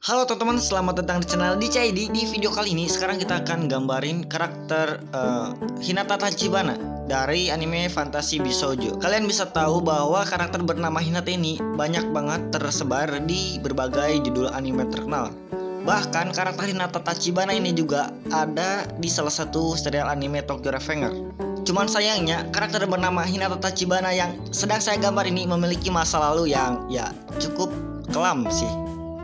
Halo teman-teman, selamat datang di channel DCID. Di video kali ini sekarang kita akan gambarin karakter Hinata Tachibana dari anime Fantasy Bisoujo. Kalian bisa tahu bahwa karakter bernama Hinata ini banyak banget tersebar di berbagai judul anime terkenal. Bahkan karakter Hinata Tachibana ini juga ada di salah satu serial anime Tokyo Revenger. Cuman sayangnya karakter bernama Hinata Tachibana yang sedang saya gambar ini memiliki masa lalu yang cukup kelam sih.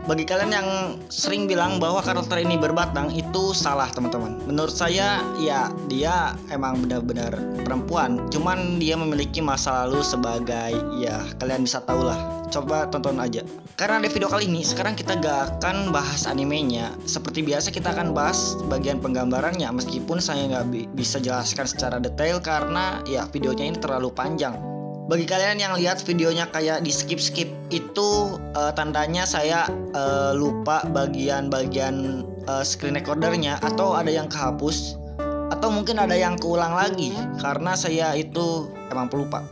Bagi kalian yang sering bilang bahwa karakter ini berbatang, itu salah teman-teman. Menurut saya ya dia emang benar-benar perempuan, cuman dia memiliki masa lalu sebagai kalian bisa tahu lah. Coba tonton aja. Karena di video kali ini sekarang kita gak akan bahas animenya. Seperti biasa kita akan bahas bagian penggambarannya, meskipun saya nggak bisa jelaskan secara detail karena videonya ini terlalu panjang. Bagi kalian yang lihat videonya kayak di skip itu tandanya saya lupa bagian-bagian screen recordernya, atau ada yang kehapus, atau mungkin ada yang keulang lagi karena saya itu emang pelupa.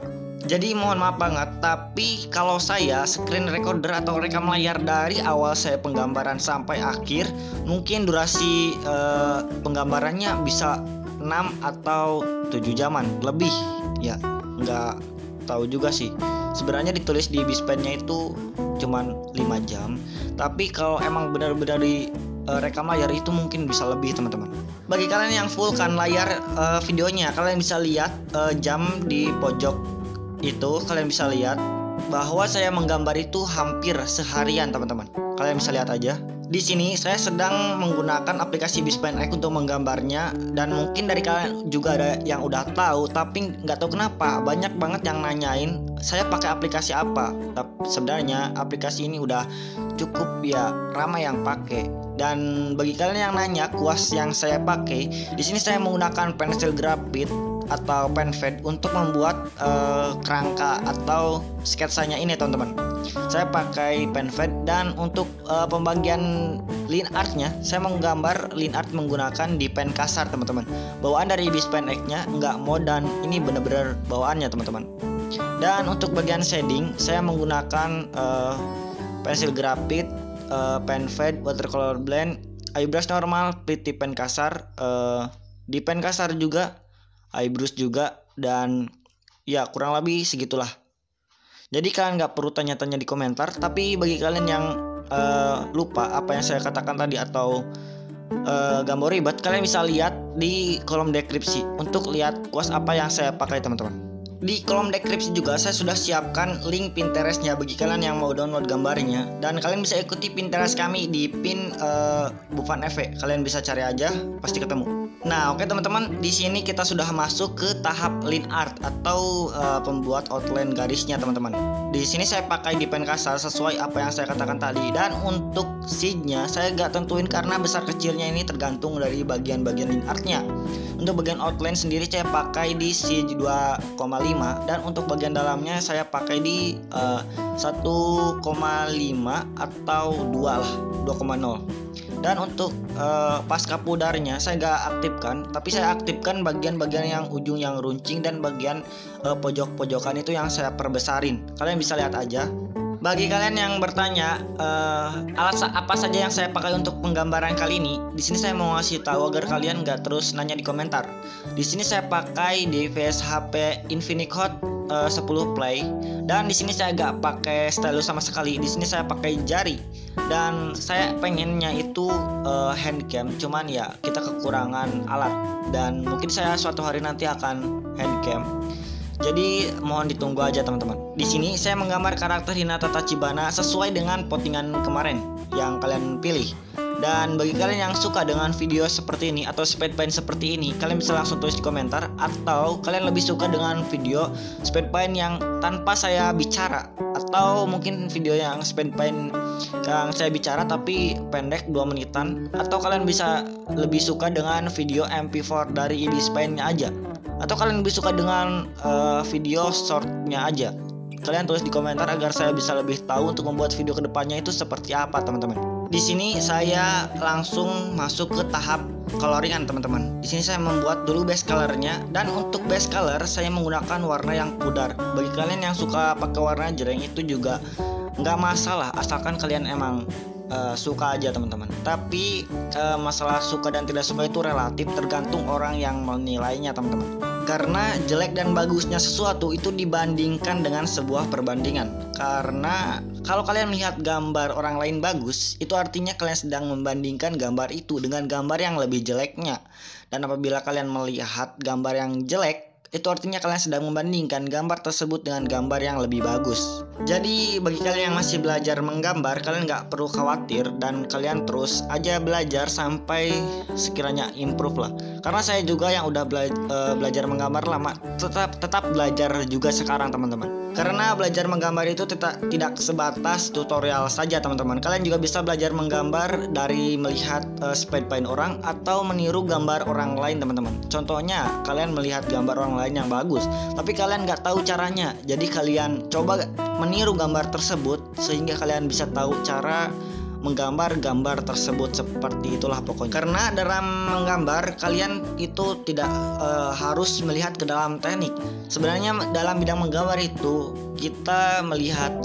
Jadi mohon maaf banget, tapi kalau saya screen recorder atau rekam layar dari awal saya penggambaran sampai akhir, mungkin durasi penggambarannya bisa 6 atau 7 jaman lebih. Ya, nggak tahu juga sih. Sebenarnya ditulis di bispennya itu cuman 5 jam, tapi kalau emang benar-benar di rekam layar itu mungkin bisa lebih teman-teman. Bagi kalian yang full kan layar videonya, kalian bisa lihat jam di pojok itu. Kalian bisa lihat bahwa saya menggambar itu hampir seharian teman-teman. Kalian bisa lihat aja. Di sini saya sedang menggunakan aplikasi Bispen X untuk menggambarnya, dan mungkin dari kalian juga ada yang udah tahu, tapi nggak tahu kenapa banyak banget yang nanyain saya pakai aplikasi apa. Tapi sebenarnya aplikasi ini udah cukup ramai yang pakai. Dan bagi kalian yang nanya kuas yang saya pakai, di sini saya menggunakan pensil grafit atau pen fade untuk membuat kerangka atau sketsanya ini teman-teman. Saya pakai pen fade, dan untuk pembagian line artnya saya menggambar line art menggunakan di pen kasar teman-teman. Bawaan dari Bispen X-nya nggak modern, ini bener-bener bawaannya teman-teman. Dan untuk bagian shading saya menggunakan pensil grafit, pen fade, watercolor blend, eyebrush normal, pretty pen kasar, di pen kasar juga, eyebrush juga, dan kurang lebih segitulah. Jadi kalian nggak perlu tanya-tanya di komentar. Tapi bagi kalian yang lupa apa yang saya katakan tadi atau gak mau ribet, kalian bisa lihat di kolom deskripsi untuk lihat kuas apa yang saya pakai teman-teman. Di kolom deskripsi juga saya sudah siapkan link Pinterestnya bagi kalian yang mau download gambarnya, dan kalian bisa ikuti Pinterest kami di pin Bufan FV. Kalian bisa cari aja, pasti ketemu. Nah, oke teman-teman, di sini kita sudah masuk ke tahap line art atau pembuat outline garisnya teman-teman. Di sini saya pakai di pen kasar sesuai apa yang saya katakan tadi, dan untuk seed-nya saya gak tentuin karena besar kecilnya ini tergantung dari bagian-bagian line artnya. Untuk bagian outline sendiri saya pakai di seed 2,5, dan untuk bagian dalamnya saya pakai di 1,5 atau 2 lah, 2,0. Dan untuk pasca pudarnya saya gak aktifkan, tapi saya aktifkan bagian-bagian yang ujung yang runcing, dan bagian pojok-pojokan itu yang saya perbesarin. Kalian bisa lihat aja. Bagi kalian yang bertanya alat apa saja yang saya pakai untuk penggambaran kali ini, di sini saya mau ngasih tahu agar kalian nggak terus nanya di komentar. Di sini saya pakai device HP Infinix Hot 10 Play, dan di sini saya nggak pakai stylus sama sekali. Di sini saya pakai jari, dan saya pengennya itu handcam, cuman kita kekurangan alat, dan mungkin saya suatu hari nanti akan handcam. Jadi mohon ditunggu aja teman-teman. Di sini saya menggambar karakter Hinata Tachibana sesuai dengan postingan kemarin yang kalian pilih. Dan bagi kalian yang suka dengan video seperti ini atau speed paint seperti ini, kalian bisa langsung tulis di komentar. Atau kalian lebih suka dengan video speed paint yang tanpa saya bicara, atau mungkin video yang speed paint yang saya bicara tapi pendek 2 menitan. Atau kalian bisa lebih suka dengan video MP4 dari Bispen-nya aja, atau kalian lebih suka dengan video shortnya aja. Kalian tulis di komentar agar saya bisa lebih tahu untuk membuat video kedepannya itu seperti apa teman-teman. Di sini saya langsung masuk ke tahap coloringan teman-teman. Di sini saya membuat dulu base colornya, dan untuk base color saya menggunakan warna yang pudar. Bagi kalian yang suka pakai warna jreng itu juga nggak masalah, asalkan kalian emang suka aja teman-teman. Tapi masalah suka dan tidak suka itu relatif, tergantung orang yang menilainya teman-teman. Karena jelek dan bagusnya sesuatu itu dibandingkan dengan sebuah perbandingan. Karena kalau kalian melihat gambar orang lain bagus, itu artinya kalian sedang membandingkan gambar itu dengan gambar yang lebih jeleknya. Dan apabila kalian melihat gambar yang jelek, itu artinya kalian sedang membandingkan gambar tersebut dengan gambar yang lebih bagus. Jadi bagi kalian yang masih belajar menggambar, kalian nggak perlu khawatir dan kalian terus aja belajar sampai sekiranya improve lah. Karena saya juga yang udah belajar menggambar lama, tetap belajar juga sekarang teman-teman. Karena belajar menggambar itu tidak sebatas tutorial saja teman-teman. Kalian juga bisa belajar menggambar dari melihat speed paint orang atau meniru gambar orang lain teman-teman. Contohnya kalian melihat gambar orang lain yang bagus, tapi kalian nggak tahu caranya. Jadi kalian coba meniru gambar tersebut sehingga kalian bisa tahu cara menggambar gambar tersebut. Seperti itulah pokoknya. Karena dalam menggambar kalian itu tidak harus melihat ke dalam teknik. Sebenarnya dalam bidang menggambar itu kita melihat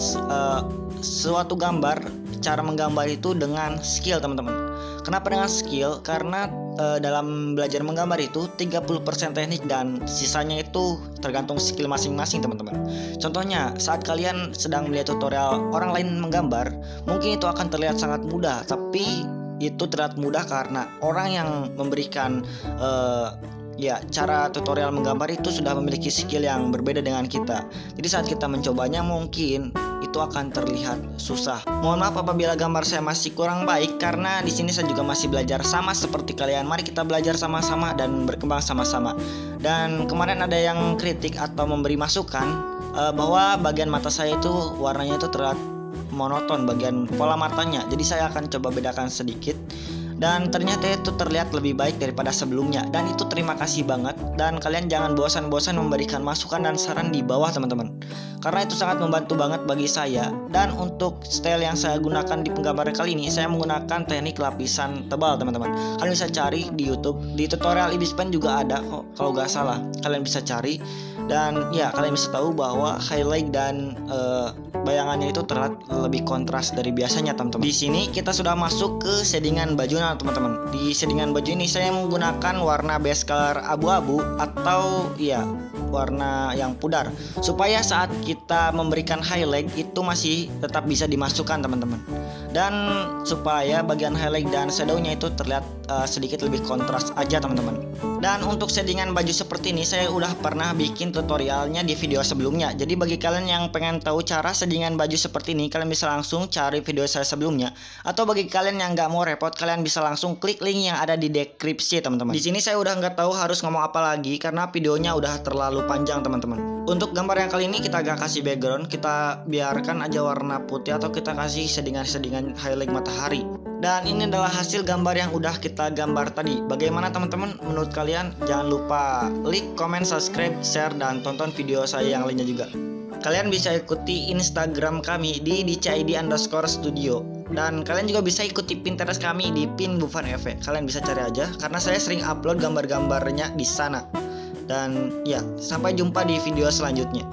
suatu gambar, cara menggambar itu dengan skill teman-teman. Kenapa dengan skill? Karena dalam belajar menggambar itu 30% teknik dan sisanya itu tergantung skill masing-masing teman-teman. Contohnya saat kalian sedang melihat tutorial orang lain menggambar, mungkin itu akan terlihat sangat mudah, tapi itu terlihat mudah karena orang yang memberikan cara tutorial menggambar itu sudah memiliki skill yang berbeda dengan kita. Jadi saat kita mencobanya mungkin itu akan terlihat susah. Mohon maaf apabila gambar saya masih kurang baik, karena di sini saya juga masih belajar sama seperti kalian. Mari kita belajar sama-sama dan berkembang sama-sama. Dan kemarin ada yang kritik atau memberi masukan bahwa bagian mata saya itu warnanya itu terlihat monoton, bagian pola matanya. Jadi saya akan coba bedakan sedikit. Dan ternyata itu terlihat lebih baik daripada sebelumnya. Dan itu terima kasih banget. Dan kalian jangan bosan-bosan memberikan masukan dan saran di bawah teman-teman, karena itu sangat membantu banget bagi saya. Dan untuk style yang saya gunakan di penggambaran kali ini, saya menggunakan teknik lapisan tebal teman-teman. Kalian bisa cari di YouTube, di tutorial Ibis Pen juga ada kok kalau nggak salah. Kalian bisa cari. Dan ya kalian bisa tahu bahwa highlight dan bayangannya itu terlihat lebih kontras dari biasanya teman-teman. Di sini kita sudah masuk ke shadingan bajunya teman-teman. Di shadingan baju ini saya menggunakan warna base color abu-abu atau warna yang pudar, supaya saat kita memberikan highlight itu masih tetap bisa dimasukkan teman-teman. Dan supaya bagian highlight dan shadownya itu terlihat sedikit lebih kontras aja teman-teman. Dan untuk shadingan baju seperti ini saya udah pernah bikin tutorialnya di video sebelumnya. Jadi bagi kalian yang pengen tahu cara shadingan baju seperti ini, kalian bisa langsung cari video saya sebelumnya. Atau bagi kalian yang nggak mau repot, kalian bisa langsung klik link yang ada di deskripsi teman-teman. Di sini saya udah nggak tahu harus ngomong apa lagi karena videonya udah terlalu panjang teman-teman. Untuk gambar yang kali ini kita gak kasih background, kita biarkan aja warna putih atau kita kasih shadingan highlight matahari. Dan ini adalah hasil gambar yang udah kita gambar tadi. Bagaimana teman-teman menurut kalian? Jangan lupa like, comment, subscribe, share, dan tonton video saya yang lainnya juga. Kalian bisa ikuti Instagram kami di dcid_studio. Dan kalian juga bisa ikuti Pinterest kami di @pinbufaneve. Kalian bisa cari aja karena saya sering upload gambar-gambarnya di sana. Dan ya, sampai jumpa di video selanjutnya.